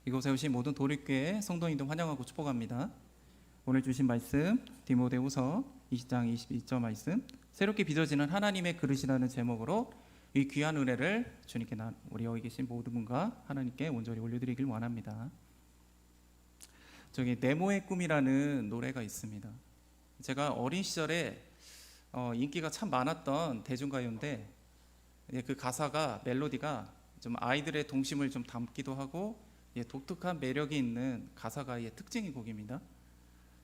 이곳에 오신 모든 도립교회 성도님들 환영하고 축복합니다. 오늘 주신 말씀 디모데후서 20장 22절 말씀, 새롭게 빚어지는 하나님의 그릇이라는 제목으로 이 귀한 은혜를 주님께 우리 여기 계신 모든 분과 하나님께 온전히 올려드리길 원합니다. 저기 네모의 꿈이라는 노래가 있습니다. 제가 어린 시절에 인기가 참 많았던 대중가요인데, 그 가사가, 멜로디가 좀 아이들의 동심을 좀 담기도 하고 독특한 매력이 있는 가사가 특징인 곡입니다.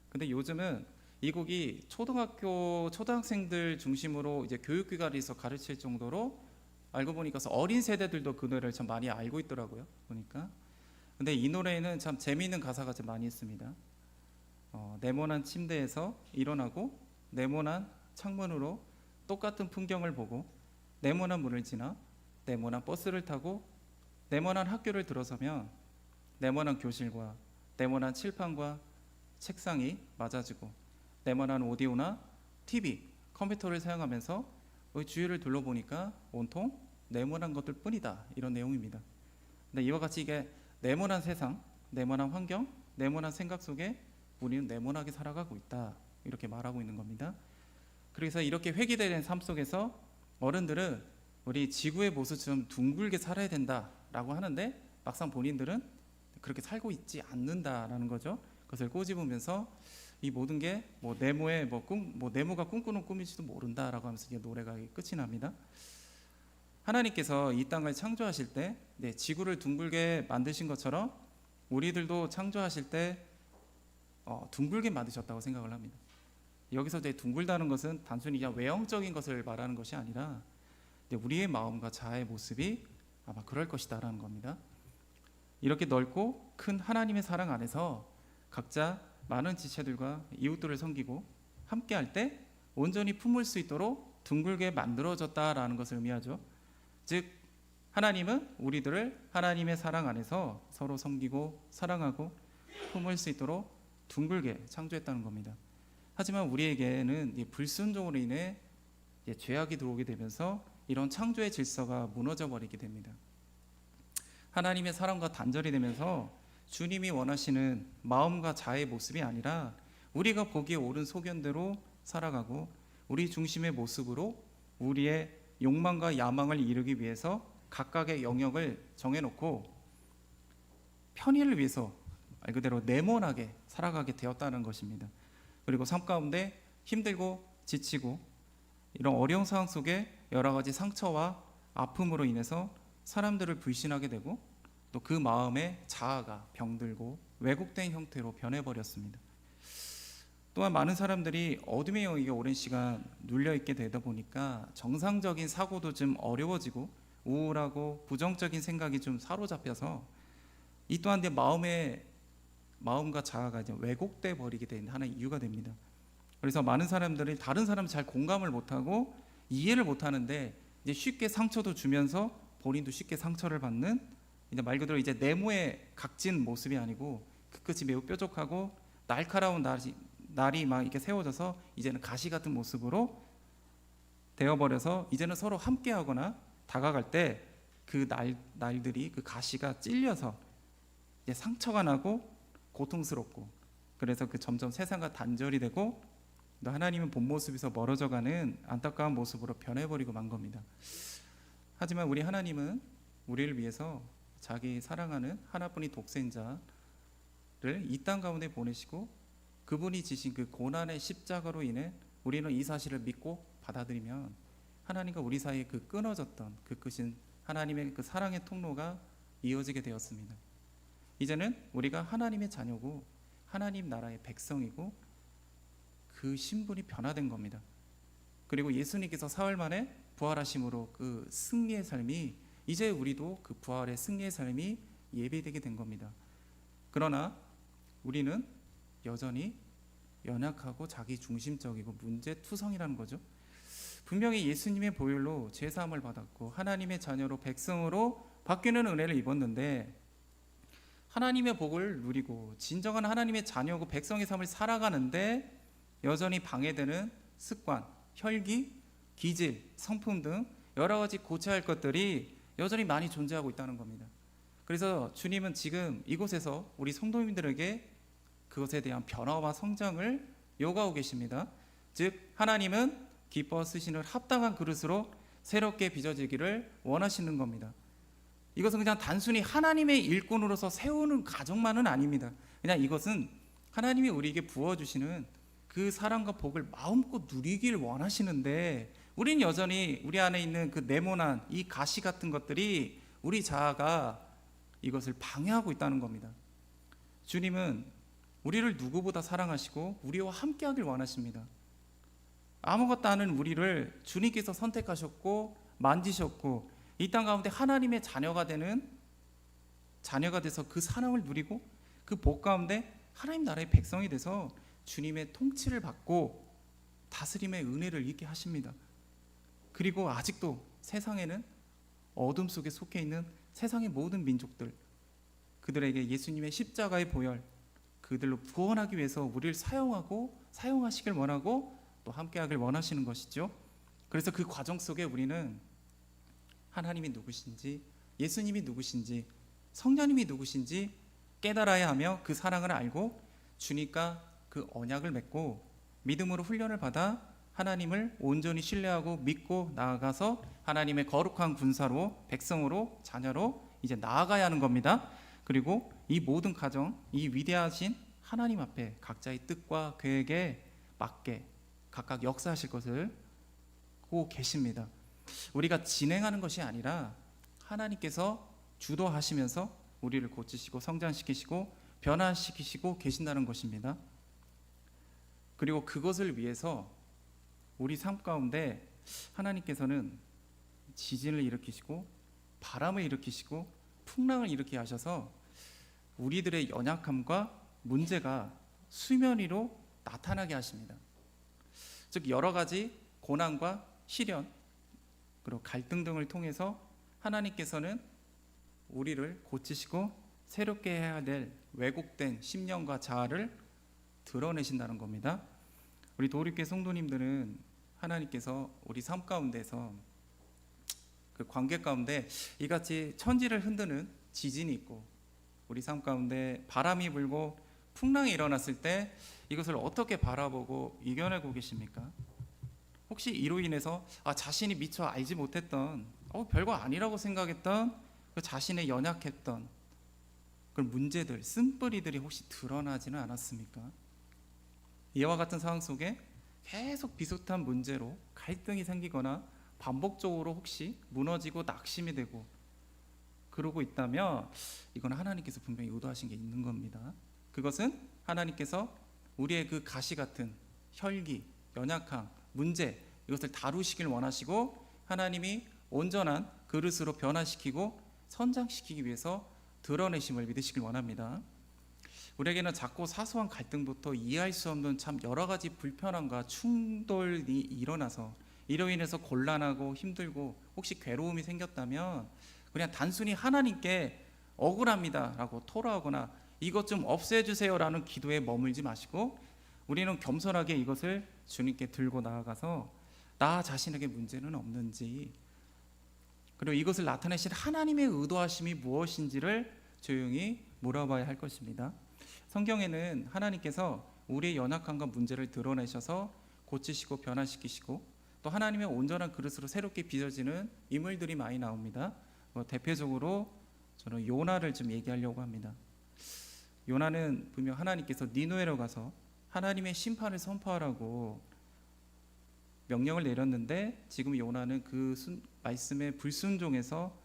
근데 요즘은 이 곡이 초등학생들 중심으로 교육기관에서 가르칠 정도로 알고 보니까 어린 세대들도 그 노래를 참 많이 알고 있더라고요. 보니까. 근데 이 노래에는 참 재미있는 가사가 좀 많이 있습니다. 네모난 침대에서 일어나고 네모난 창문으로 똑같은 풍경을 보고 네모난 문을 지나 네모난 버스를 타고 네모난 학교를 들어서면 네모난 교실과 네모난 칠판과 책상이 맞아지고 네모난 오디오나 TV, 컴퓨터를 사용하면서 주위를 둘러보니까 온통 네모난 것들 뿐이다, 이런 내용입니다. 근데 이와 같이 네모난 세상, 네모난 환경, 네모난 생각 속에 우리는 네모나게 살아가고 있다, 이렇게 말하고 있는 겁니다. 그래서 이렇게 회귀된 삶 속에서 어른들은 우리 지구의 모습처럼 둥글게 살아야 된다라고 하는데, 막상 본인들은 그렇게 살고 있지 않는다라는 거죠. 그것을 꼬집으면서 이 모든 게 네모가 꿈꾸는 꿈일지도 모른다라고 하면서 노래가 끝이 납니다. 하나님께서 이 땅을 창조하실 때 지구를 둥글게 만드신 것처럼 우리들도 창조하실 때 둥글게 만드셨다고 생각을 합니다. 여기서 둥글다는 것은 단순히 그냥 외형적인 것을 말하는 것이 아니라 우리의 마음과 자아의 모습이 아마 그럴 것이다라는 겁니다. 이렇게 넓고 큰 하나님의 사랑 안에서 각자 많은 지체들과 이웃들을 섬기고 함께할 때 온전히 품을 수 있도록 둥글게 만들어졌다라는 것을 의미하죠. 즉 하나님은 우리들을 하나님의 사랑 안에서 서로 섬기고 사랑하고 품을 수 있도록 둥글게 창조했다는 겁니다. 하지만 우리에게는 불순종으로 인해 죄악이 들어오게 되면서 이런 창조의 질서가 무너져 버리게 됩니다. 하나님의 사랑과 단절이 되면서 주님이 원하시는 마음과 자아의 모습이 아니라 우리가 보기에 옳은 소견대로 살아가고 우리 중심의 모습으로 우리의 욕망과 야망을 이루기 위해서 각각의 영역을 정해놓고 편의를 위해서 말 그대로 네모나게 살아가게 되었다는 것입니다. 그리고 삶 가운데 힘들고 지치고 이런 어려운 상황 속에 여러 가지 상처와 아픔으로 인해서 사람들을 불신하게 되고 또 그 마음의 자아가 병들고 왜곡된 형태로 변해버렸습니다. 또한 많은 사람들이 어둠의 영역에 오랜 시간 눌려있게 되다 보니까 정상적인 사고도 좀 어려워지고 우울하고 부정적인 생각이 좀 사로잡혀서 이 또한 마음과 자아가 왜곡돼 버리게 된 하나의 이유가 됩니다. 그래서 많은 사람들이 다른 사람 잘 공감을 못하고 이해를 못하는데 쉽게 상처도 주면서 본인도 쉽게 상처를 받는, 말 그대로 네모의 각진 모습이 아니고 그 끝이 매우 뾰족하고 날카로운 날이 막 이렇게 세워져서 이제는 가시 같은 모습으로 되어버려서 이제는 서로 함께하거나 다가갈 때 그 날들이 그 가시가 찔려서 상처가 나고 고통스럽고, 그래서 점점 세상과 단절이 되고 하나님의 본 모습에서 멀어져가는 안타까운 모습으로 변해버리고 만 겁니다. 하지만 우리 하나님은 우리를 위해서 자기 사랑하는 하나뿐인 독생자를 이 땅 가운데 보내시고 그분이 지신 그 고난의 십자가로 인해 우리는 이 사실을 믿고 받아들이면 하나님과 우리 사이에 끊어졌던 그 끝인 하나님의 그 사랑의 통로가 이어지게 되었습니다. 이제는 우리가 하나님의 자녀고 하나님 나라의 백성이고 그 신분이 변화된 겁니다. 그리고 예수님께서 사흘 만에 부활하심으로 그 승리의 삶이, 이제 우리도 그 부활의 승리의 삶이 예배되게 된 겁니다. 그러나 우리는 여전히 연약하고 자기중심적이고 문제투성이라는 거죠. 분명히 예수님의 보혈로 죄사함을 받았고 하나님의 자녀로 백성으로 바뀌는 은혜를 입었는데 하나님의 복을 누리고 진정한 하나님의 자녀고 백성의 삶을 살아가는데 여전히 방해되는 습관, 혈기, 기질, 성품 등 여러 가지 고쳐야 할 것들이 여전히 많이 존재하고 있다는 겁니다. 그래서 주님은 지금 이곳에서 우리 성도님들에게 그것에 대한 변화와 성장을 요구하고 계십니다. 즉 하나님은 기뻐 쓰시는 합당한 그릇으로 새롭게 빚어지기를 원하시는 겁니다. 이것은 그냥 단순히 하나님의 일꾼으로서 세우는 가정만은 아닙니다. 그냥 이것은 하나님이 우리에게 부어주시는 그 사랑과 복을 마음껏 누리길 원하시는데, 우린 여전히 우리 안에 있는 그 네모난 이 가시 같은 것들이 우리 자아가 이것을 방해하고 있다는 겁니다. 주님은 우리를 누구보다 사랑하시고 우리와 함께하길 원하십니다. 아무것도 아닌 우리를 주님께서 선택하셨고 만지셨고 이 땅 가운데 하나님의 자녀가 돼서 그 사랑을 누리고 그 복 가운데 하나님 나라의 백성이 돼서 주님의 통치를 받고 다스림의 은혜를 입게 하십니다. 그리고 아직도 세상에는 어둠 속에 속해 있는 세상의 모든 민족들, 그들에게 예수님의 십자가의 보혈, 그들로 구원하기 위해서 우리를 사용하시길 원하고 또 함께하길 원하시는 것이죠. 그래서 그 과정 속에 우리는 하나님이 누구신지, 예수님이 누구신지, 성령님이 누구신지 깨달아야 하며 그 사랑을 알고 주님과 그 언약을 맺고 믿음으로 훈련을 받아 하나님을 온전히 신뢰하고 믿고 나아가서 하나님의 거룩한 군사로, 백성으로, 자녀로 이제 나아가야 하는 겁니다. 그리고 이 모든 과정, 이 위대하신 하나님 앞에 각자의 뜻과 계획에 맞게 각각 역사하실 것을 보고 계십니다. 우리가 진행하는 것이 아니라 하나님께서 주도하시면서 우리를 고치시고 성장시키시고 변화시키시고 계신다는 것입니다. 그리고 그것을 위해서 우리 삶 가운데 하나님께서는 지진을 일으키시고 바람을 일으키시고 풍랑을 일으키게 하셔서 우리들의 연약함과 문제가 수면 위로 나타나게 하십니다. 즉 여러 가지 고난과 시련 그리고 갈등 등을 통해서 하나님께서는 우리를 고치시고 새롭게 해야 될 왜곡된 심령과 자아를 드러내신다는 겁니다. 우리 도립교회 성도님들은 하나님께서 우리 삶 가운데서 그 관계 가운데 이같이 천지를 흔드는 지진이 있고 우리 삶 가운데 바람이 불고 풍랑이 일어났을 때 이것을 어떻게 바라보고 이겨내고 계십니까? 혹시 이로 인해서 자신이 미처 알지 못했던 별거 아니라고 생각했던 그 자신의 연약했던 그런 문제들, 쓴뿌리들이 혹시 드러나지는 않았습니까? 이와 같은 상황 속에 계속 비슷한 문제로 갈등이 생기거나 반복적으로 혹시 무너지고 낙심이 되고 그러고 있다면 이건 하나님께서 분명히 의도하신 게 있는 겁니다. 그것은 하나님께서 우리의 그 가시 같은 혈기, 연약함, 문제 이것을 다루시길 원하시고 하나님이 온전한 그릇으로 변화시키고 선장시키기 위해서 드러내심을 믿으시길 원합니다. 우리에게는 작고 사소한 갈등부터 이해할 수 없는 참 여러 가지 불편함과 충돌이 일어나서 이로 인해서 곤란하고 힘들고 혹시 괴로움이 생겼다면 그냥 단순히 하나님께 억울합니다 라고 토로하거나 이것 좀 없애주세요 라는 기도에 머물지 마시고 우리는 겸손하게 이것을 주님께 들고 나아가서 나 자신에게 문제는 없는지 그리고 이것을 나타내신 하나님의 의도하심이 무엇인지를 조용히 물어봐야 할 것입니다. 성경에는 하나님께서 우리의 연약함과 문제를 드러내셔서 고치시고 변화시키시고 또 하나님의 온전한 그릇으로 새롭게 빚어지는 인물들이 많이 나옵니다. 대표적으로 저는 요나를 좀 얘기하려고 합니다. 요나는 분명 하나님께서 니느웨로 가서 하나님의 심판을 선포하라고 명령을 내렸는데 지금 요나는 그 말씀에 불순종해서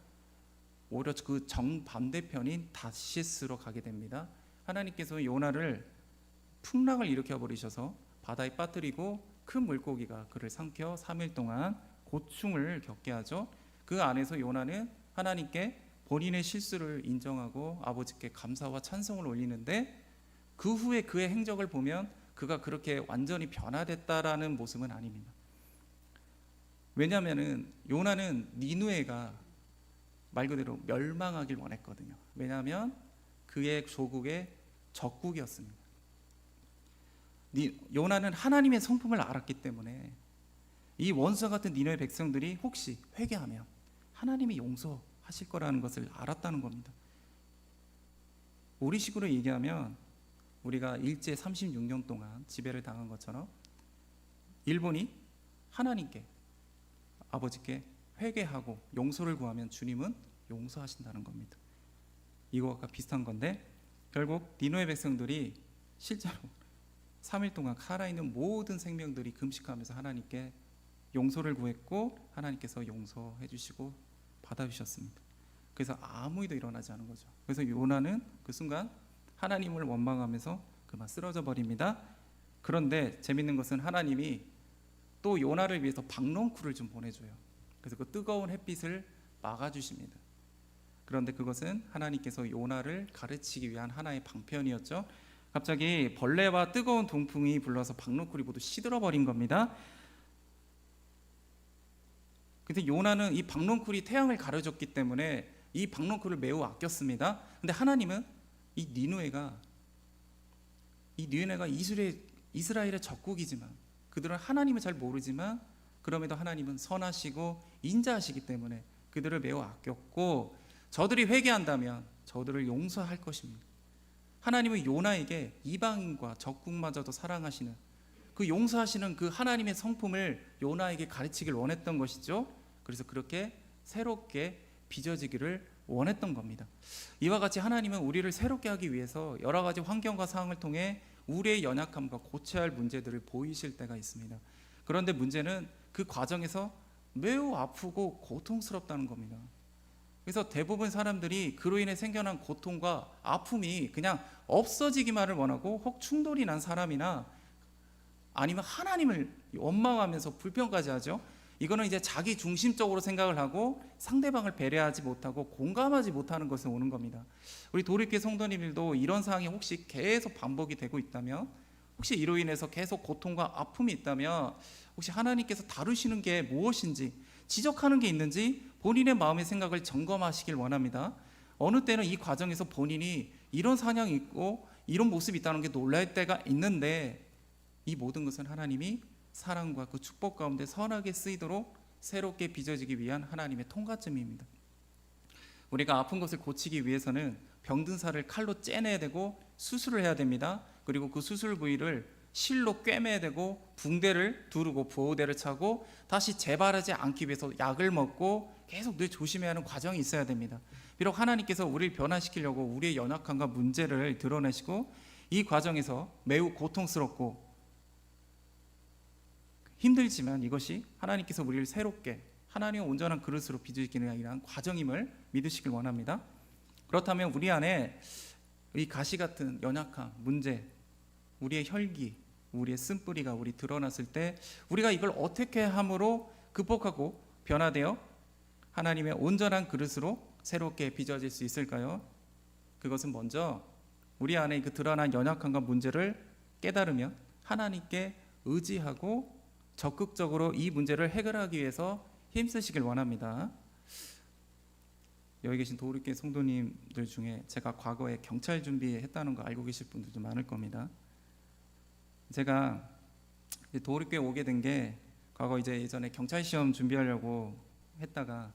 오히려 그 정반대편인 다시스로 가게 됩니다. 하나님께서 요나를 풍랑을 일으켜 버리셔서 바다에 빠뜨리고 큰 물고기가 그를 삼켜 3일 동안 고충을 겪게 하죠. 그 안에서 요나는 하나님께 본인의 실수를 인정하고 아버지께 감사와 찬송을 올리는데 그 후에 그의 행적을 보면 그가 그렇게 완전히 변화됐다라는 모습은 아닙니다. 왜냐하면 요나는 니느웨가 말 그대로 멸망하길 원했거든요. 왜냐하면 그의 조국의 적국이었습니다. 요나는 하나님의 성품을 알았기 때문에 이 원수와 같은 니느웨 백성들이 혹시 회개하면 하나님이 용서하실 거라는 것을 알았다는 겁니다. 우리식으로 얘기하면 우리가 일제 36년 동안 지배를 당한 것처럼 일본이 하나님께, 아버지께 회개하고 용서를 구하면 주님은 용서하신다는 겁니다. 이거와 비슷한 건데, 결국 니느웨 백성들이 실제로 3일 동안 살아있는 모든 생명들이 금식하면서 하나님께 용서를 구했고, 하나님께서 용서해 주시고 받아주셨습니다. 그래서 아무 일도 일어나지 않은 거죠. 그래서 요나는 그 순간 하나님을 원망하면서 그만 쓰러져 버립니다. 그런데 재밌는 것은 하나님이 또 요나를 위해서 박넝쿨을 좀 보내줘요. 그래서 그 뜨거운 햇빛을 막아주십니다. 그런데 그것은 하나님께서 요나를 가르치기 위한 하나의 방편이었죠. 갑자기 벌레와 뜨거운 동풍이 불러서 박넝쿨이 모두 시들어버린 겁니다. 근데 요나는 이 박넝쿨이 태양을 가려줬기 때문에 이 박넝쿨을 매우 아꼈습니다. 근데 하나님은 이 니느웨가 이스라엘의 적국이지만, 그들은 하나님을 잘 모르지만 그럼에도 하나님은 선하시고 인자하시기 때문에 그들을 매우 아꼈고, 저들이 회개한다면 저들을 용서할 것입니다. 하나님은 요나에게 이방인과 적국마저도 사랑하시는, 그 용서하시는 그 하나님의 성품을 요나에게 가르치길 원했던 것이죠. 그래서 그렇게 새롭게 빚어지기를 원했던 겁니다. 이와 같이 하나님은 우리를 새롭게 하기 위해서 여러 가지 환경과 상황을 통해 우리의 연약함과 고쳐야 할 문제들을 보이실 때가 있습니다. 그런데 문제는 그 과정에서 매우 아프고 고통스럽다는 겁니다. 그래서 대부분 사람들이 그로 인해 생겨난 고통과 아픔이 그냥 없어지기만을 원하고, 혹 충돌이 난 사람이나 아니면 하나님을 원망하면서 불평까지 하죠. 이거는 이제 자기 중심적으로 생각을 하고 상대방을 배려하지 못하고 공감하지 못하는 것에 오는 겁니다. 우리 도립교회 성도님들도 이런 상황이 혹시 계속 반복이 되고 있다면, 혹시 이로 인해서 계속 고통과 아픔이 있다면, 혹시 하나님께서 다루시는 게 무엇인지, 지적하는 게 있는지 본인의 마음의 생각을 점검하시길 원합니다. 어느 때는 이 과정에서 본인이 이런 사냥이 있고 이런 모습이 있다는 게 놀랄 때가 있는데, 이 모든 것은 하나님이 사랑과 그 축복 가운데 선하게 쓰이도록 새롭게 빚어지기 위한 하나님의 통과점입니다. 우리가 아픈 것을 고치기 위해서는 병든 살을 칼로 째내야 되고 수술을 해야 됩니다. 그리고 그 수술 부위를 실로 꿰매야 되고 붕대를 두르고 보호대를 차고 다시 재발하지 않기 위해서 약을 먹고 계속 늘 조심해야 하는 과정이 있어야 됩니다. 비록 하나님께서 우리를 변화시키려고 우리의 연약함과 문제를 드러내시고 이 과정에서 매우 고통스럽고 힘들지만 이것이 하나님께서 우리를 새롭게 하나님의 온전한 그릇으로 빚으시기를 위한 과정임을 믿으시길 원합니다. 그렇다면 우리 안에 이 가시 같은 연약함, 문제, 우리의 혈기, 우리의 쓴뿌리가 우리 드러났을 때 우리가 이걸 어떻게 함으로 극복하고 변화되어 하나님의 온전한 그릇으로 새롭게 빚어질 수 있을까요? 그것은 먼저 우리 안에 그 드러난 연약함과 문제를 깨달으며 하나님께 의지하고 적극적으로 이 문제를 해결하기 위해서 힘쓰시길 원합니다. 여기 계신 도립교회 성도님들 중에 제가 과거에 경찰 준비했다는 거 알고 계실 분들도 많을 겁니다. 제가 도립교회 오게 된 게 과거 이제 예전에 경찰 시험 준비하려고 했다가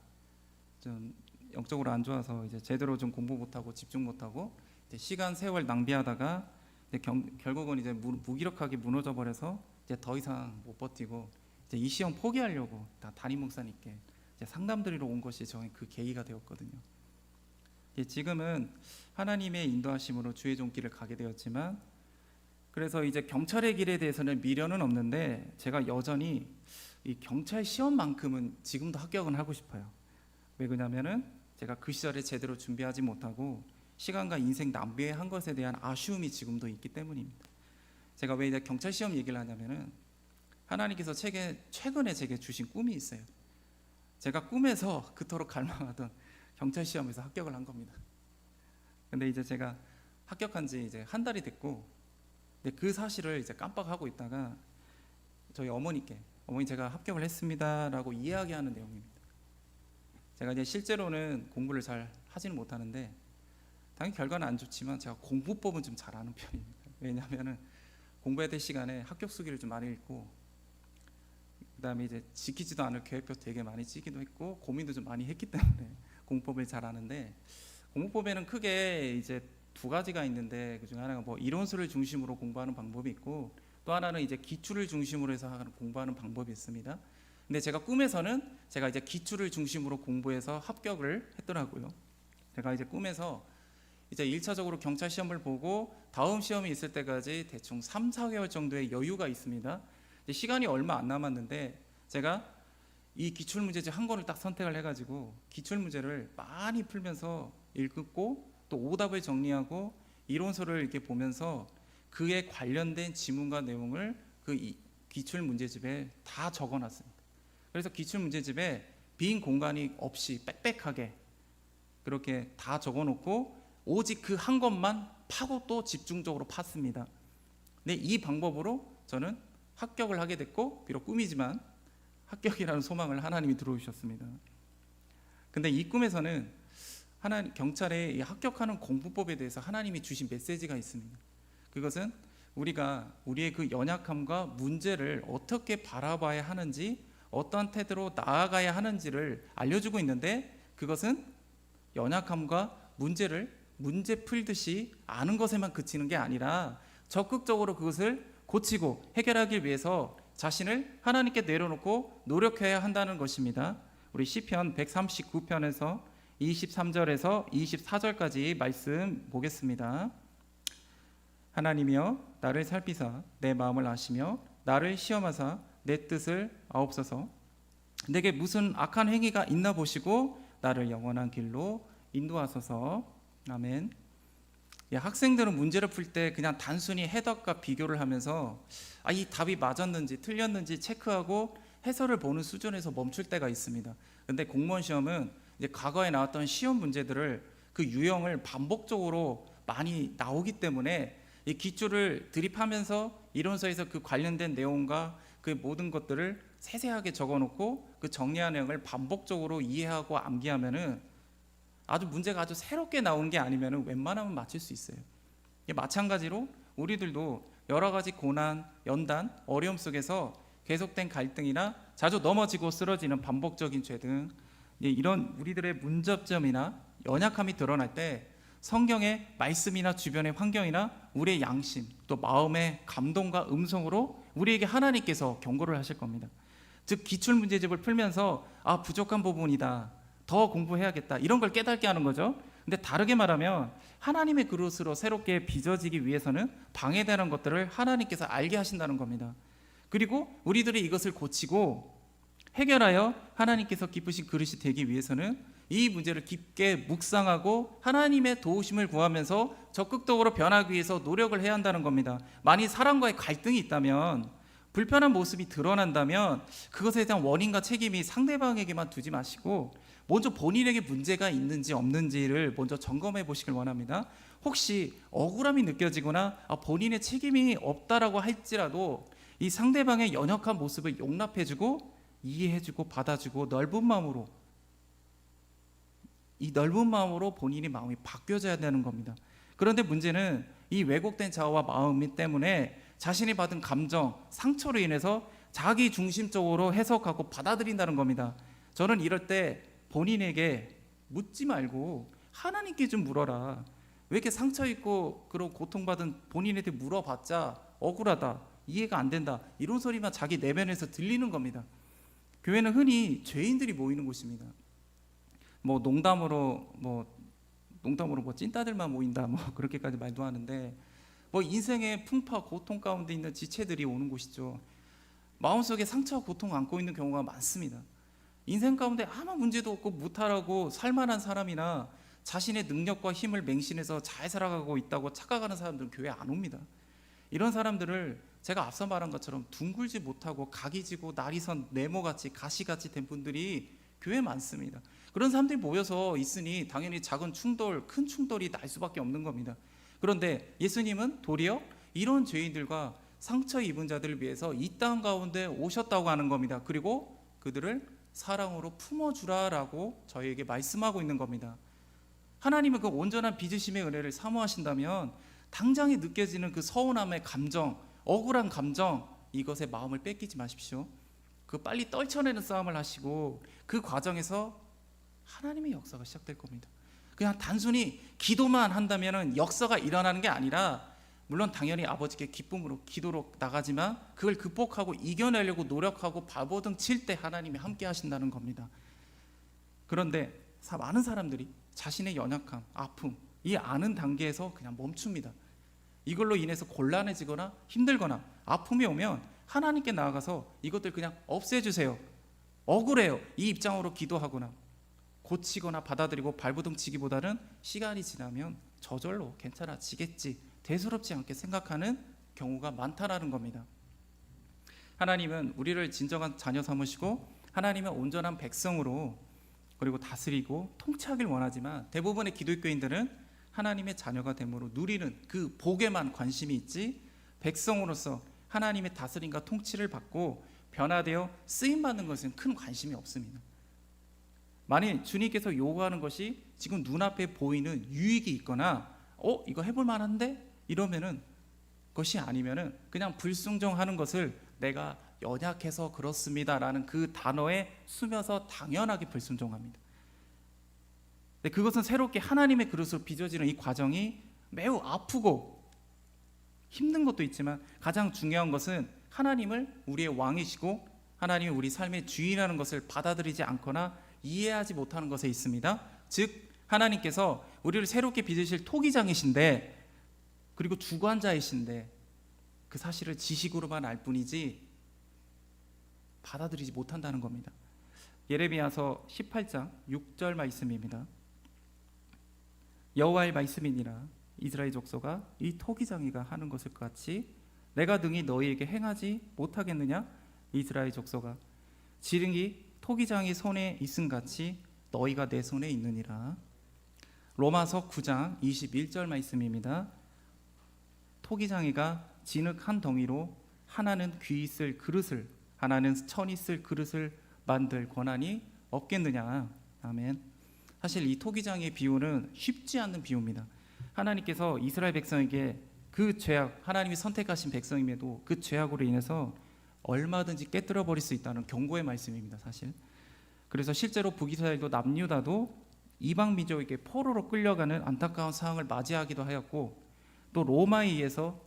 좀 영적으로 안 좋아서 이제 제대로 좀 공부 못하고 집중 못하고 이제 시간 세월 낭비하다가 이제 결국은 이제 무기력하게 무너져 버려서 이제 더 이상 못 버티고 이제 이 시험 포기하려고 담임 목사님께 이제 상담드리러 온 것이 저의 그 계기가 되었거든요. 지금은 하나님의 인도하심으로 주의 종길을 가게 되었지만, 그래서 이제 경찰의 길에 대해서는 미련은 없는데 제가 여전히 이 경찰 시험만큼은 지금도 합격은 하고 싶어요. 왜 그러냐면은 제가 그 시절에 제대로 준비하지 못하고 시간과 인생 낭비한 것에 대한 아쉬움이 지금도 있기 때문입니다. 제가 왜 이제 경찰 시험 얘기를 하냐면은 하나님께서 최근에 제게 주신 꿈이 있어요. 제가 꿈에서 그토록 갈망하던 경찰 시험에서 합격을 한 겁니다. 근데 이제 제가 합격한 지 이제 한 달이 됐고, 근데 그 사실을 이제 깜빡하고 있다가 저희 어머니께 어머니 제가 합격을 했습니다라고 이야기하는 내용입니다. 제가 이제 실제로는 공부를 잘 하지는 못하는데 당연히 결과는 안 좋지만 제가 공부법은 좀 잘하는 편입니다. 왜냐하면은 공부해야 될 시간에 합격 수기를 좀 많이 읽고, 그다음에 이제 지키지도 않을 계획표 되게 많이 찌기도 했고 고민도 좀 많이 했기 때문에 공부법을 잘 아는데, 공부법에는 크게 이제 두 가지가 있는데 그 중에 하나가 뭐 이론서를 중심으로 공부하는 방법이 있고 또 하나는 이제 기출을 중심으로 해서 공부하는 방법이 있습니다. 근데 제가 꿈에서는 제가 이제 기출을 중심으로 공부해서 합격을 했더라고요. 제가 이제 꿈에서 이제 1차적으로 경찰 시험을 보고 다음 시험이 있을 때까지 대충 3, 4개월 정도의 여유가 있습니다. 시간이 얼마 안 남았는데 제가 이 기출문제집 한 권을 딱 선택을 해가지고 기출문제를 많이 풀면서 읽고 또 오답을 정리하고 이론서를 이렇게 보면서 그에 관련된 지문과 내용을 그 기출문제집에 다 적어놨습니다. 그래서 기출문제집에 빈 공간이 없이 빽빽하게 그렇게 다 적어놓고 오직 그 한 것만 파고 또 집중적으로 팠습니다. 근데 이 방법으로 저는 합격을 하게 됐고 비록 꿈이지만 합격이라는 소망을 하나님이 들어주셨습니다. 근데 이 꿈에서는 경찰의 이 합격하는 공부법에 대해서 하나님이 주신 메시지가 있습니다. 그것은 우리가 우리의 그 연약함과 문제를 어떻게 바라봐야 하는지 어떠한 태도로 나아가야 하는지를 알려주고 있는데 그것은 연약함과 문제 풀듯이 아는 것에만 그치는 게 아니라 적극적으로 그것을 고치고 해결하기 위해서 자신을 하나님께 내려놓고 노력해야 한다는 것입니다. 우리 시편 139편에서 23절에서 24절까지 말씀 보겠습니다. 하나님이여 나를 살피사 내 마음을 아시며 나를 시험하사 내 뜻을 아옵소서. 내게 무슨 악한 행위가 있나 보시고 나를 영원한 길로 인도하소서. 아멘. 학생들은 문제를 풀 때 그냥 단순히 해답과 비교를 하면서 이 답이 맞았는지 틀렸는지 체크하고 해설을 보는 수준에서 멈출 때가 있습니다. 근데 공무원 시험은 이제 과거에 나왔던 시험 문제들을 그 유형을 반복적으로 많이 나오기 때문에 이 기출을 드립하면서 이론서에서 그 관련된 내용과 그 모든 것들을 세세하게 적어놓고 그 정리한 내용을 반복적으로 이해하고 암기하면은 문제가 아주 새롭게 나오는 게 아니면 웬만하면 맞출 수 있어요. 마찬가지로 우리들도 여러 가지 고난, 연단, 어려움 속에서 계속된 갈등이나 자주 넘어지고 쓰러지는 반복적인 죄 등 이런 우리들의 문제점이나 연약함이 드러날 때 성경의 말씀이나 주변의 환경이나 우리의 양심 또 마음의 감동과 음성으로 우리에게 하나님께서 경고를 하실 겁니다. 즉 기출문제집을 풀면서 부족한 부분이다, 더 공부해야겠다, 이런 걸 깨닫게 하는 거죠. 근데 다르게 말하면 하나님의 그릇으로 새롭게 빚어지기 위해서는 방해되는 것들을 하나님께서 알게 하신다는 겁니다. 그리고 우리들이 이것을 고치고 해결하여 하나님께서 기쁘신 그릇이 되기 위해서는 이 문제를 깊게 묵상하고 하나님의 도우심을 구하면서 적극적으로 변하기 위해서 노력을 해야 한다는 겁니다. 만일 사람과의 갈등이 있다면, 불편한 모습이 드러난다면 그것에 대한 원인과 책임이 상대방에게만 두지 마시고 먼저 본인에게 문제가 있는지 없는지를 먼저 점검해 보시길 원합니다. 혹시 억울함이 느껴지거나 본인의 책임이 없다라고 할지라도 이 상대방의 연약한 모습을 용납해주고 이해해주고 받아주고 이 넓은 마음으로 본인의 마음이 바뀌어져야 되는 겁니다. 그런데 문제는 이 왜곡된 자아와 마음 때문에 자신이 받은 감정, 상처로 인해서 자기 중심적으로 해석하고 받아들인다는 겁니다. 저는 이럴 때 본인에게 묻지 말고 하나님께 좀 물어라. 왜 이렇게 상처 있고 그런 고통받은 본인한테 물어봤자 억울하다, 이해가 안 된다, 이런 소리만 자기 내면에서 들리는 겁니다. 교회는 흔히 죄인들이 모이는 곳입니다. 농담으로 찐따들만 모인다 그렇게까지 말도 하는데 인생의 풍파 고통 가운데 있는 지체들이 오는 곳이죠. 마음속에 상처와 고통 안고 있는 경우가 많습니다. 인생 가운데 아무 문제도 없고 무탈하고 살만한 사람이나 자신의 능력과 힘을 맹신해서 잘 살아가고 있다고 착각하는 사람들은 교회 안 옵니다. 이런 사람들을 제가 앞서 말한 것처럼 둥글지 못하고 각이 지고 날이 선 네모같이 가시같이 된 분들이 교회에 많습니다. 그런 사람들이 모여서 있으니 당연히 작은 충돌, 큰 충돌이 날 수밖에 없는 겁니다. 그런데 예수님은 도리어 이런 죄인들과 상처 입은 자들을 위해서 이 땅 가운데 오셨다고 하는 겁니다. 그리고 그들을 사랑으로 품어주라라고 저희에게 말씀하고 있는 겁니다. 하나님은 그 온전한 빚으심의 은혜를 사모하신다면 당장에 느껴지는 그 서운함의 감정, 억울한 감정, 이것에 마음을 뺏기지 마십시오. 그 빨리 떨쳐내는 싸움을 하시고 그 과정에서 하나님의 역사가 시작될 겁니다. 그냥 단순히 기도만 한다면 역사가 일어나는 게 아니라, 물론 당연히 아버지께 기쁨으로 기도로 나가지만 그걸 극복하고 이겨내려고 노력하고 발버둥 칠 때 하나님이 함께 하신다는 겁니다. 그런데 많은 사람들이 자신의 연약함, 아픔, 이 아는 단계에서 그냥 멈춥니다. 이걸로 인해서 곤란해지거나 힘들거나 아픔이 오면 하나님께 나아가서 이것들 그냥 없애주세요, 억울해요, 이 입장으로 기도하거나 고치거나 받아들이고 발버둥 치기보다는 시간이 지나면 저절로 괜찮아지겠지, 대수롭지 않게 생각하는 경우가 많다라는 겁니다. 하나님은 우리를 진정한 자녀 삼으시고 하나님의 온전한 백성으로 그리고 다스리고 통치하길 원하지만, 대부분의 기독교인들은 하나님의 자녀가 됨으로 누리는 그 복에만 관심이 있지, 백성으로서 하나님의 다스림과 통치를 받고 변화되어 쓰임받는 것은 큰 관심이 없습니다. 만일 주님께서 요구하는 것이 지금 눈앞에 보이는 유익이 있거나 이거 해볼 만한데? 이러면은, 것이 아니면은 그냥 불순종하는 것을 내가 연약해서 그렇습니다라는 그 단어에 숨어서 당연하게 불순종합니다. 근데 그것은 새롭게 하나님의 그릇으로 빚어지는 이 과정이 매우 아프고 힘든 것도 있지만, 가장 중요한 것은 하나님을 우리의 왕이시고 하나님이 우리 삶의 주인이라는 것을 받아들이지 않거나 이해하지 못하는 것에 있습니다. 즉 하나님께서 우리를 새롭게 빚으실 토기장이신데, 그리고 주관자이신데 그 사실을 지식으로만 알 뿐이지 받아들이지 못한다는 겁니다. 예레미야서 18장 6절 말씀입니다. 여호와의 말씀이니라, 이스라엘 족속아, 이 토기장이가 하는 것을 같이 내가 능히 너희에게 행하지 못하겠느냐? 이스라엘 족속아, 지능이 토기장이 손에 있음 같이 너희가 내 손에 있느니라. 로마서 9장 21절 말씀입니다. 토기장이가 진흙 한 덩이로 하나는 귀 있을 그릇을, 하나는 천 있을 그릇을 만들 권한이 없겠느냐. 아멘. 사실 이 토기장의 비유는 쉽지 않는 비유입니다. 하나님께서 이스라엘 백성에게 그 죄악, 하나님이 선택하신 백성임에도 그 죄악으로 인해서 얼마든지 깨뜨려 버릴 수 있다는 경고의 말씀입니다. 사실 그래서 실제로 북이스라엘도 남유다도 이방 민족에게 포로로 끌려가는 안타까운 상황을 맞이하기도 하였고, 또 로마에 의해서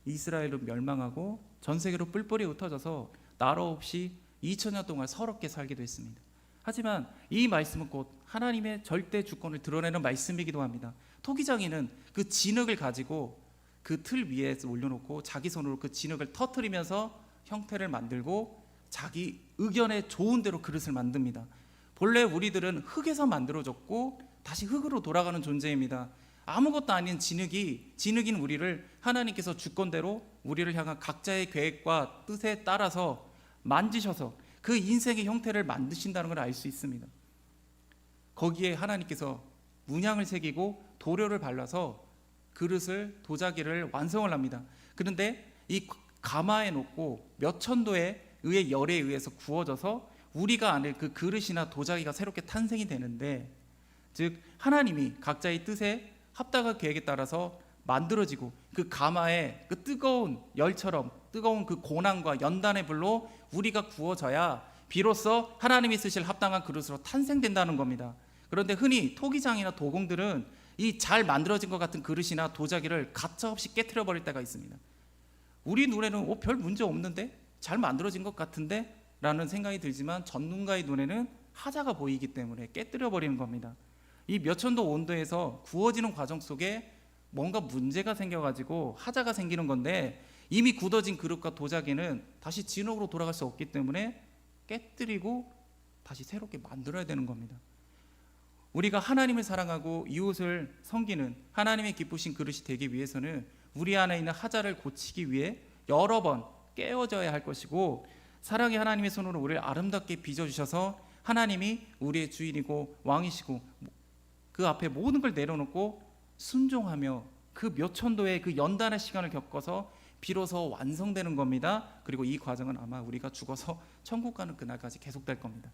이스라엘은 멸망하고 전 세계로 뿔뿔이 흩어져서 나라 없이 2000년 동안 서럽게 살기도 했습니다. 하지만 이 말씀은 곧 하나님의 절대 주권을 드러내는 말씀이기도 합니다. 토기장이는 그 진흙을 가지고 그 틀 위에 올려놓고 자기 손으로 그 진흙을 터뜨리면서 형태를 만들고 자기 의견에 좋은 대로 그릇을 만듭니다. 본래 우리들은 흙에서 만들어졌고 다시 흙으로 돌아가는 존재입니다. 아무것도 아닌 진흙인 우리를 하나님께서 주권대로 우리를 향한 각자의 계획과 뜻에 따라서 만지셔서 그 인생의 형태를 만드신다는 걸 알 수 있습니다. 거기에 하나님께서 문양을 새기고 도료를 발라서 그릇을, 도자기를 완성을 합니다. 그런데 이 가마에 놓고 몇 천도의 의의 열에 의해서 구워져서 우리가 아는 그 그릇이나 도자기가 새롭게 탄생이 되는데, 즉 하나님이 각자의 뜻에 합당한 계획에 따라서 만들어지고 그 가마에 그 뜨거운 열처럼 뜨거운 그 고난과 연단의 불로 우리가 구워져야 비로소 하나님이 쓰실 합당한 그릇으로 탄생된다는 겁니다. 그런데 흔히 토기장이나 도공들은 이 잘 만들어진 것 같은 그릇이나 도자기를 가차없이 깨트려 버릴 때가 있습니다. 우리 눈에는 별 문제 없는데, 잘 만들어진 것 같은데 라는 생각이 들지만 전문가의 눈에는 하자가 보이기 때문에 깨트려 버리는 겁니다. 이 몇천도 온도에서 구워지는 과정 속에 뭔가 문제가 생겨가지고 하자가 생기는 건데, 이미 굳어진 그릇과 도자기는 다시 진흙으로 돌아갈 수 없기 때문에 깨뜨리고 다시 새롭게 만들어야 되는 겁니다. 우리가 하나님을 사랑하고 이웃을 섬기는 하나님의 기쁘신 그릇이 되기 위해서는 우리 안에 있는 하자를 고치기 위해 여러 번 깨어져야 할 것이고, 사랑의 하나님의 손으로 우리를 아름답게 빚어주셔서 하나님이 우리의 주인이고 왕이시고 그 앞에 모든 걸 내려놓고 순종하며 그 몇 천도의 그 연단의 시간을 겪어서 비로소 완성되는 겁니다. 그리고 이 과정은 아마 우리가 죽어서 천국 가는 그날까지 계속될 겁니다.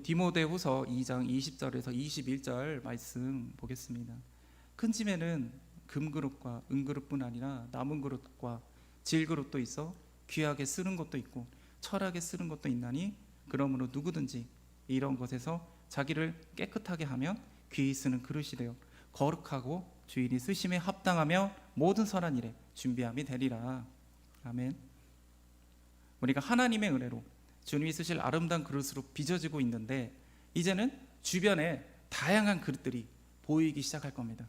디모데후서 2장 20절에서 21절 말씀 보겠습니다. 큰 집에는 금그릇과 은그릇뿐 아니라 남은 그릇과 질그릇도 있어 귀하게 쓰는 것도 있고 철하게 쓰는 것도 있나니, 그러므로 누구든지 이런 것에서 자기를 깨끗하게 하며 귀히 쓰는 그릇이 되어 거룩하고 주인이 쓰심에 합당하며 모든 선한 일에 준비함이 되리라. 아멘. 우리가 하나님의 은혜로 주님이 쓰실 아름다운 그릇으로 빚어지고 있는데 이제는 주변에 다양한 그릇들이 보이기 시작할 겁니다.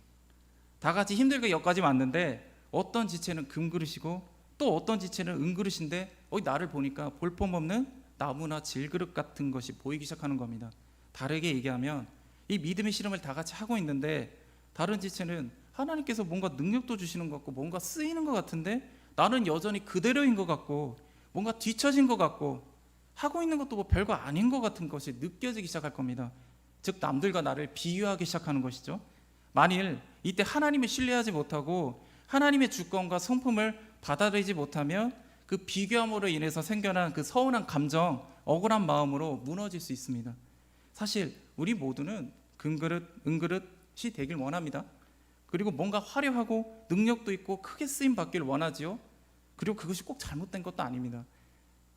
다 같이 힘들게 여기까지 왔는데 어떤 지체는 금그릇이고 또 어떤 지체는 은그릇인데 나를 보니까 볼품없는 나무나 질그릇 같은 것이 보이기 시작하는 겁니다. 다르게 얘기하면 이 믿음의 실험을 다 같이 하고 있는데 다른 지체는 하나님께서 뭔가 능력도 주시는 것 같고 뭔가 쓰이는 것 같은데 나는 여전히 그대로인 것 같고 뭔가 뒤처진 것 같고 하고 있는 것도 뭐 별거 아닌 것 같은 것이 느껴지기 시작할 겁니다. 즉 남들과 나를 비교하기 시작하는 것이죠. 만일 이때 하나님을 신뢰하지 못하고 하나님의 주권과 성품을 받아들이지 못하면 그 비교함으로 인해서 생겨난 그 서운한 감정, 억울한 마음으로 무너질 수 있습니다. 사실 우리 모두는 금그릇, 은그릇이 되길 원합니다. 그리고 뭔가 화려하고 능력도 있고 크게 쓰임 받기를 원하지요. 그리고 그것이 꼭 잘못된 것도 아닙니다.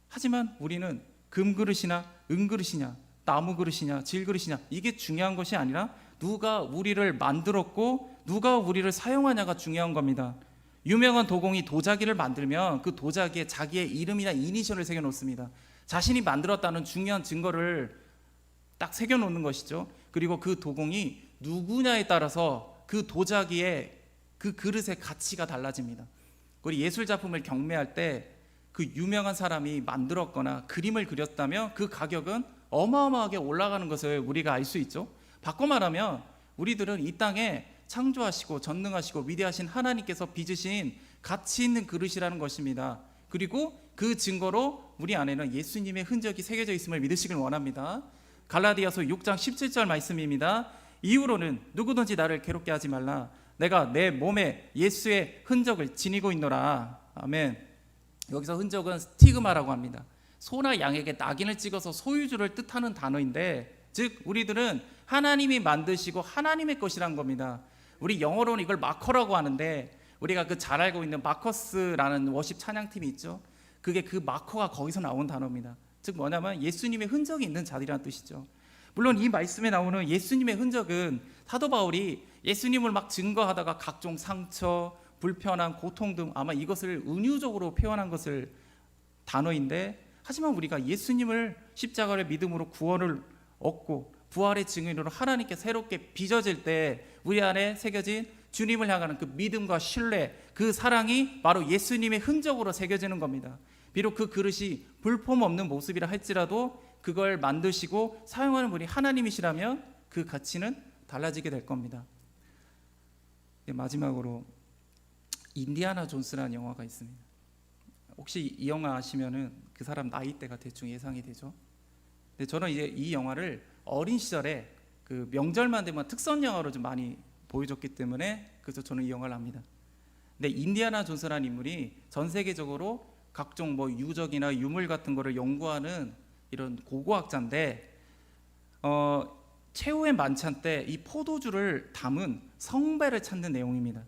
하지만 우리는 금그릇이나 은그릇이냐, 나무그릇이냐, 질그릇이냐 이게 중요한 것이 아니라 누가 우리를 만들었고 누가 우리를 사용하냐가 중요한 겁니다. 유명한 도공이 도자기를 만들면 그 도자기에 자기의 이름이나 이니셜을 새겨놓습니다. 자신이 만들었다는 중요한 증거를 딱 새겨놓는 것이죠. 그리고 그 도공이 누구냐에 따라서 그 도자기의 그 그릇의 가치가 달라집니다. 우리 예술작품을 경매할 때 그 유명한 사람이 만들었거나 그림을 그렸다면 그 가격은 어마어마하게 올라가는 것을 우리가 알 수 있죠. 바꿔 말하면 우리들은 이 땅에 창조하시고 전능하시고 위대하신 하나님께서 빚으신 가치 있는 그릇이라는 것입니다. 그리고 그 증거로 우리 안에는 예수님의 흔적이 새겨져 있음을 믿으시길 원합니다. 갈라디아서 6장 17절 말씀입니다. 이후로는 누구든지 나를 괴롭게 하지 말라. 내가 내 몸에 예수의 흔적을 지니고 있노라. 아멘. 여기서 흔적은 스티그마라고 합니다. 소나 양에게 낙인을 찍어서 소유주를 뜻하는 단어인데 즉 우리들은 하나님이 만드시고 하나님의 것이란 겁니다. 우리 영어로는 이걸 마커라고 하는데 우리가 그 잘 알고 있는 마커스라는 워십 찬양팀이 있죠. 그게 그 마커가 거기서 나온 단어입니다. 즉 뭐냐면 예수님의 흔적이 있는 자리라는 뜻이죠. 물론 이 말씀에 나오는 예수님의 흔적은 사도 바울이 예수님을 막 증거하다가 각종 상처, 불편한 고통 등 아마 이것을 은유적으로 표현한 것을 단어인데 하지만 우리가 예수님을 십자가를 믿음으로 구원을 얻고 부활의 증인으로 하나님께 새롭게 빚어질 때 우리 안에 새겨진 주님을 향하는 그 믿음과 신뢰, 그 사랑이 바로 예수님의 흔적으로 새겨지는 겁니다. 비록 그 그릇이 볼품없는 모습이라 할지라도 그걸 만드시고 사용하는 분이 하나님이시라면 그 가치는 달라지게 될 겁니다. 마지막으로 인디아나 존스라는 영화가 있습니다. 혹시 이 영화 아시면은 그 사람 나이대가 대충 예상이 되죠. 근데 저는 이제 이 영화를 어린 시절에 그 명절만 되면 특선 영화로 좀 많이 보여줬기 때문에 그래서 저는 이 영화를 압니다. 근데 인디아나 존스라는 인물이 전 세계적으로 각종 뭐 유적이나 유물 같은 거를 연구하는 이런 고고학자인데 최후의 만찬 때 이 포도주를 담은 성배를 찾는 내용입니다.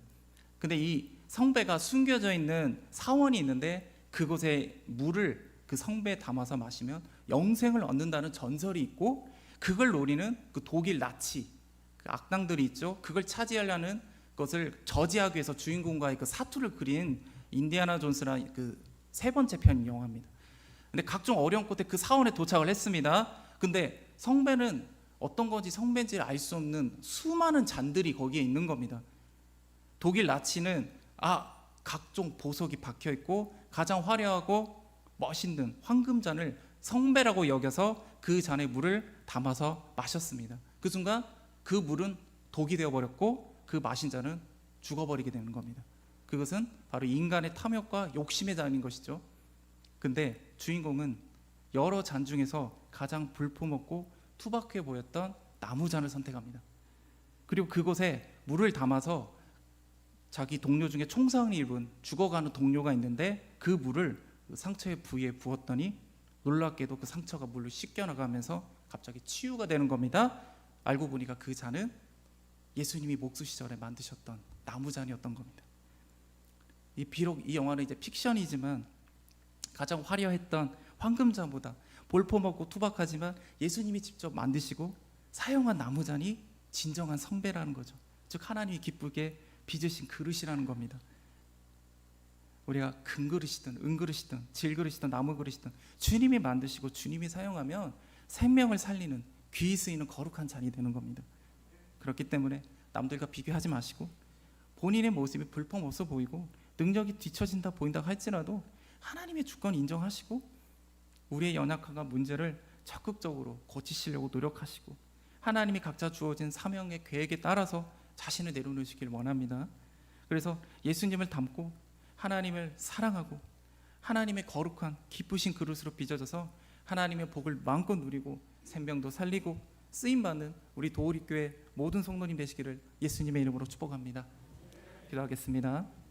근데 이 성배가 숨겨져 있는 사원이 있는데 그곳에 물을 그 성배에 담아서 마시면 영생을 얻는다는 전설이 있고 그걸 노리는 그 독일 나치 그 악당들이 있죠. 그걸 차지하려는 것을 저지하기 위해서 주인공과의 그 사투를 그린 인디아나 존스라는 그 세 번째 편 영화입니다. 근데 각종 어려움 끝에 그 사원에 도착을 했습니다. 근데 성배는 어떤 건지 성배인지를 알 수 없는 수많은 잔들이 거기에 있는 겁니다. 독일 나치는 각종 보석이 박혀 있고 가장 화려하고 멋있는 황금잔을 성배라고 여겨서 그 잔에 물을 담아서 마셨습니다. 그 순간 그 물은 독이 되어버렸고 그 마신 자는 죽어버리게 되는 겁니다. 그것은 바로 인간의 탐욕과 욕심의 잔인 것이죠. 근데 주인공은 여러 잔 중에서 가장 볼품없고 투박해 보였던 나무잔을 선택합니다. 그리고 그곳에 물을 담아서 자기 동료 중에 총상을 입은 죽어가는 동료가 있는데 그 물을 그 상처의 부위에 부었더니 놀랍게도 그 상처가 물로 씻겨나가면서 갑자기 치유가 되는 겁니다. 알고 보니까 그 잔은 예수님이 목수 시절에 만드셨던 나무잔이었던 겁니다. 비록 이 영화는 이제 픽션이지만 가장 화려했던 황금잔보다 볼품없고 투박하지만 예수님이 직접 만드시고 사용한 나무잔이 진정한 성배라는 거죠. 즉 하나님이 기쁘게 빚으신 그릇이라는 겁니다. 우리가 금그릇이든 은그릇이든 질그릇이든 나무그릇이든 주님이 만드시고 주님이 사용하면 생명을 살리는 귀히 쓰이는 거룩한 잔이 되는 겁니다. 그렇기 때문에 남들과 비교하지 마시고 본인의 모습이 불법없어 보이고 능력이 뒤처진다 보인다 할지라도 하나님의 주권 인정하시고 우리의 연약함과 문제를 적극적으로 고치시려고 노력하시고 하나님이 각자 주어진 사명의 계획에 따라서 자신을 내려놓으시길 원합니다. 그래서 예수님을 닮고 하나님을 사랑하고 하나님의 거룩한 기쁘신 그릇으로 빚어져서 하나님의 복을 마음껏 누리고 생명도 살리고 쓰임받는 우리 도우리교회 모든 성도님 되시기를 예수님의 이름으로 축복합니다. 기도하겠습니다.